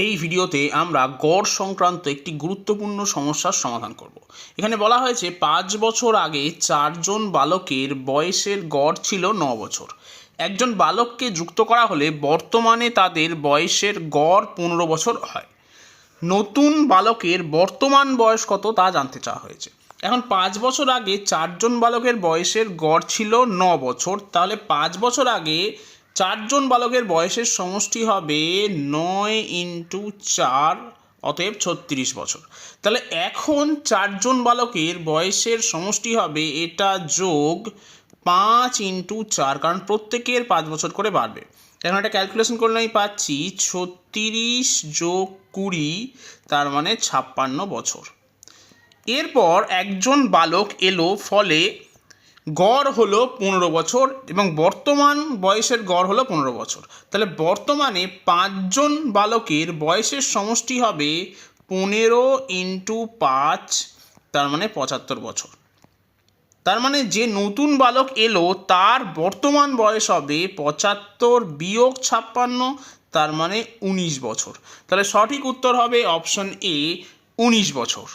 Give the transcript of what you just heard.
এই ভিডিওতে আমরা গড় সংক্রান্ত একটি গুরুত্বপূর্ণ সমস্যার সমাধান করব। এখানে বলা হয়েছে 5 বছর আগে 4 জন বালকের বয়সের গড় ছিল 9 বছর। একজন বালককে যুক্ত করা হলে বর্তমানে তাদের বয়সের গড় 15 বছর হয়। নতুন বালকের বর্তমান বয়স কত তা জানতে চাওয়া হয়েছে। এখন 5 বছর আগে 4 জন বালকের বয়সের গড় ছিল 9 বছর, তাহলে 5 বছর আগে 4 জন বালকের বয়সের সমষ্টি হবে 9 ইন্টু 4, অতএব 36 বছর। তাহলে এখন 4 জন বালকের বয়সের সমষ্টি হবে এটা যোগ 5 ইন্টু 4, কারণ প্রত্যেকের 5 বছর করে বাড়বে। এখন এটা ক্যালকুলেশন করলে আমি পাচ্ছি 36 যোগ 20, তার মানে 56 বছর। এরপর একজন বালক এলো, ফলে গড় হলো 15 বছর এবং বর্তমান বয়সের গড় হলো 15 বছর। তাহলে বর্তমানে 5 জন বালকের বয়সের সমষ্টি হবে 15 ইন্টু 5, তার মানে 75 বছর। তার মানে যে নতুন বালক এলো তার বর্তমান বয়স হবে 75 বিয়োগ 56, তার মানে 19 বছর। তাহলে সঠিক উত্তর হবে অপশন এ, 19 বছর।